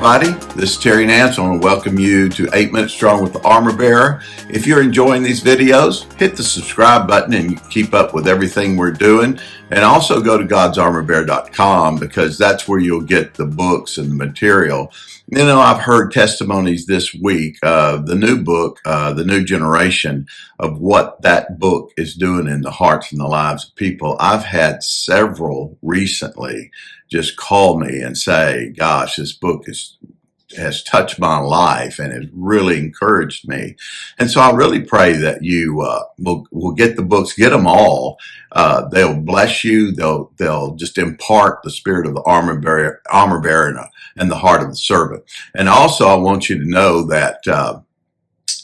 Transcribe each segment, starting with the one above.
everybody. This is Terry Nance. I want to welcome you to 8 Minutes Strong with the Armor Bearer. If you're enjoying these videos, hit the subscribe button and keep up with everything we're doing. And also go to godsarmorbearer.com because that's where you'll get the books and the material. You know, I've heard testimonies this week of the new book, The New Generation, of what that book is doing in the hearts and the lives of people. I've had several recently just call me and say, gosh, this book has touched my life and has really encouraged me. And so I really pray that you will get the books, get them all. They'll bless you. They'll just impart the spirit of the armor bearer and the heart of the servant. And also I want you to know that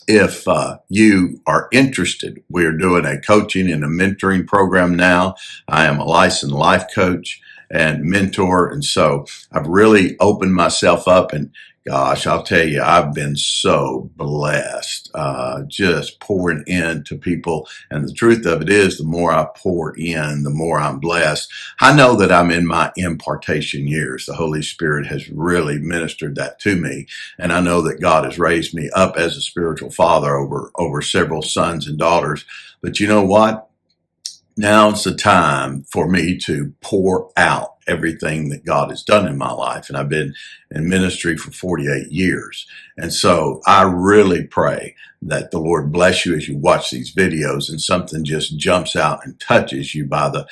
if you are interested, we're doing a coaching and a mentoring program now. I am a licensed life coach and mentor. And so I've really opened myself up, and gosh, I'll tell you, I've been so blessed, just pouring into people. And the truth of it is, the more I pour in, the more I'm blessed. I know that I'm in my impartation years. The Holy Spirit has really ministered that to me. And I know that God has raised me up as a spiritual father over several sons and daughters. But you know what? Now's the time for me to pour out everything that God has done in my life. And I've been in ministry for 48 years. And so I really pray that the Lord bless you as you watch these videos and something just jumps out and touches you by the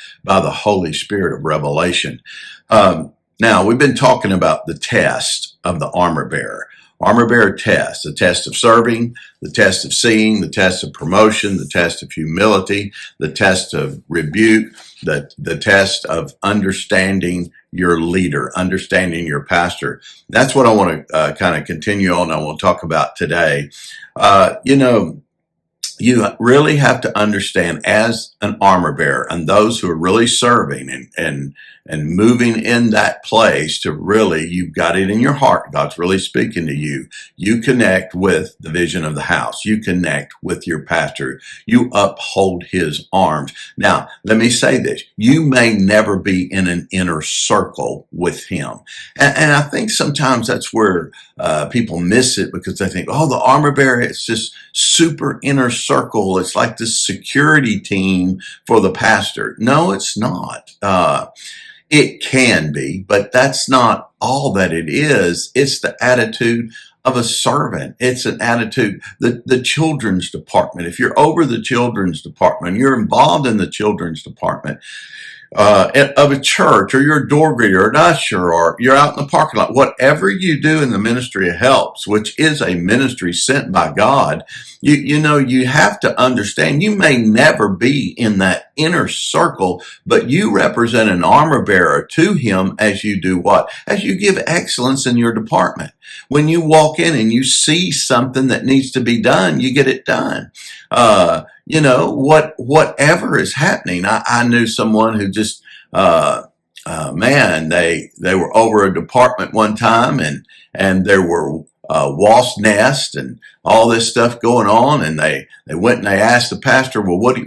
Holy Spirit of revelation. Now, we've been talking about the test of the armor bearer. Armor bearer test, the test of serving, the test of seeing, the test of promotion, the test of humility, the test of rebuke, the test of understanding your leader, understanding your pastor. That's what I want to kind of continue on. I want to talk about today. You really have to understand as an armor bearer and those who are really serving and moving in that place to really, you've got it in your heart. God's really speaking to you. You connect with the vision of the house. You connect with your pastor. You uphold his arms. Now, let me say this. You may never be in an inner circle with him. And I think sometimes that's where people miss it because they think, oh, the armor bearer, it's this super inner circle. It's like this security team for the pastor. No, it's not. It can be, but that's not all that it is. It's the attitude of a servant. It's an attitude, the children's department. If you're over the children's department, you're involved in the children's department of a church, or you're a door greeter or an usher, or you're out in the parking lot, whatever you do in the ministry of helps, which is a ministry sent by God, you have to understand you may never be in that inner circle, but you represent an armor bearer to him as you do what? As you give excellence in your department. When you walk in and you see something that needs to be done, you get it done. Whatever is happening. I knew someone who just, they were over a department one time and there were wasp nests and all this stuff going on, and they went and they asked the pastor, well, what are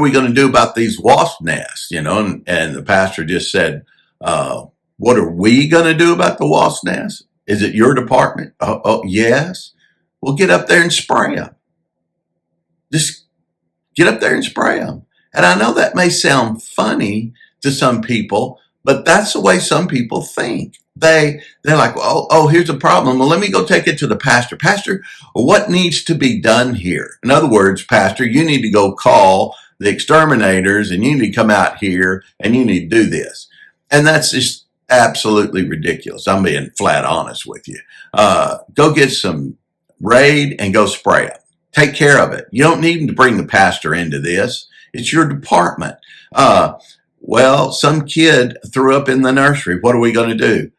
we going to do about these wasp nests? And the pastor just said, what are we going to do about the wasp nests? Is it your department? Oh, yes. Well, get up there and spray them. Just get up there and spray them. And I know that may sound funny to some people, but that's the way some people think. They're like, oh, here's a problem. Well, let me go take it to the pastor. Pastor, what needs to be done here? In other words, pastor, you need to go call the exterminators and you need to come out here and you need to do this. And that's just absolutely ridiculous. I'm being flat honest with you. Go get some Raid and go spray it. Take care of it. You don't need to bring the pastor into this. It's your department. Well, some kid threw up in the nursery. What are we going to do?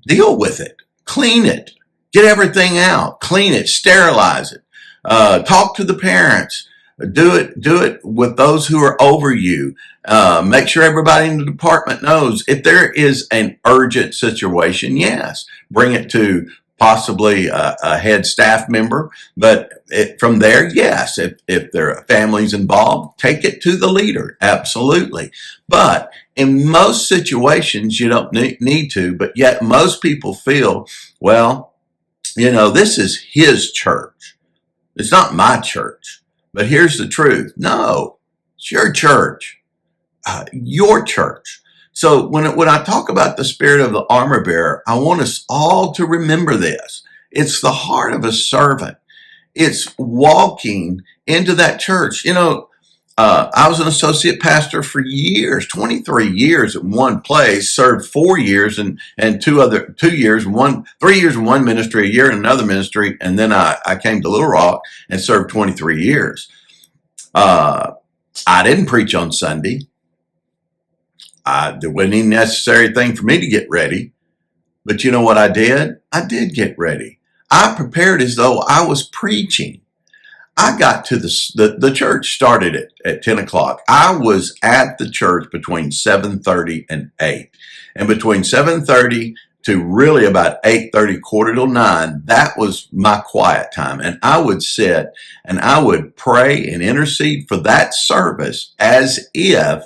Deal with it. Clean it. Get everything out. Clean it. Sterilize it. Talk to the parents. Do it with those who are over you. Make sure everybody in the department knows. If there is an urgent situation, yes, bring it to possibly a head staff member. But from there, yes, if there are families involved, take it to the leader. Absolutely. But In most situations, you don't need to, but yet most people feel, well, this is his church. It's not my church. But here's the truth. No, it's your church. Your church. So when I talk about the spirit of the armor bearer, I want us all to remember this. It's the heart of a servant. It's walking into that church. I was an associate pastor for years, 23 years at one place, served 4 years and 2 years, 3 years in one ministry, a year in another ministry. And then I came to Little Rock and served 23 years. I didn't preach on Sunday. There wasn't any necessary thing for me to get ready. But you know what I did? I did get ready. I prepared as though I was preaching. I got to the church started at 10 o'clock. I was at the church between 7:30 and 8. And between 7:30 to really about 8:30, quarter till 9, that was my quiet time. And I would sit and I would pray and intercede for that service as if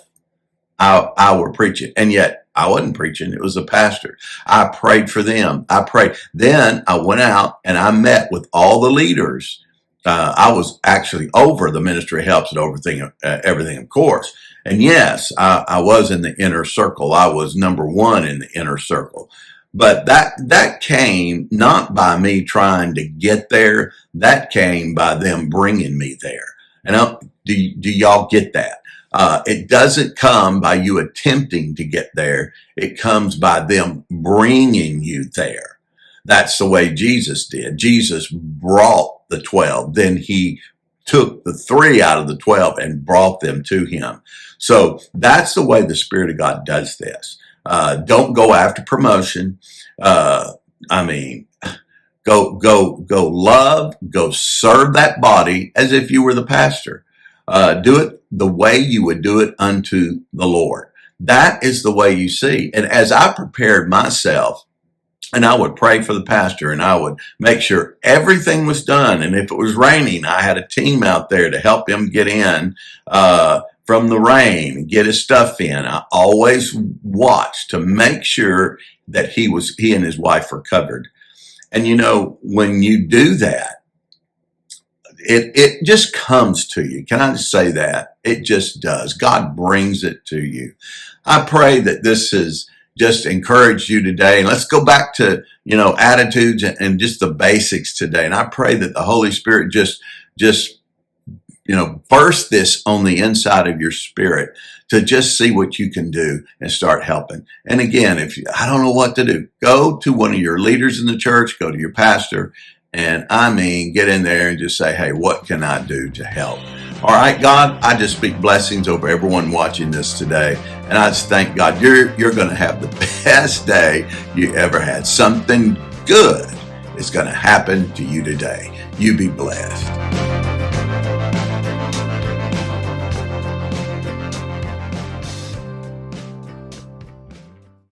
I were preaching. And yet I wasn't preaching. It was the pastor. I prayed for them. I prayed. Then I went out and I met with all the leaders. I was actually over the ministry helps and everything, of course. And yes, I was in the inner circle. I was number one in the inner circle. But that came not by me trying to get there. That came by them bringing me there. And do y'all get that? It doesn't come by you attempting to get there. It comes by them bringing you there. That's the way Jesus did. Jesus brought the 12. Then he took the 3 out of the 12 and brought them to him. So that's the way the Spirit of God does this. Don't go after promotion. Go love, go serve that body as if you were the pastor. Do it the way you would do it unto the Lord. That is the way you see. And as I prepared myself, and I would pray for the pastor and I would make sure everything was done. And if it was raining, I had a team out there to help him get in from the rain and get his stuff in. I always watched to make sure that he and his wife were covered. And when you do that, it just comes to you. Can I just say that? It just does. God brings it to you. I pray that this has just encouraged you today. And let's go back to, attitudes and just the basics today. And I pray that the Holy Spirit just burst this on the inside of your spirit to just see what you can do and start helping. And again, I don't know what to do, go to one of your leaders in the church, go to your pastor, and get in there and just say, hey, what can I do to help? All right, God, I just speak blessings over everyone watching this today. And I just thank God you're going to have the best day you ever had. Something good is going to happen to you today. You be blessed.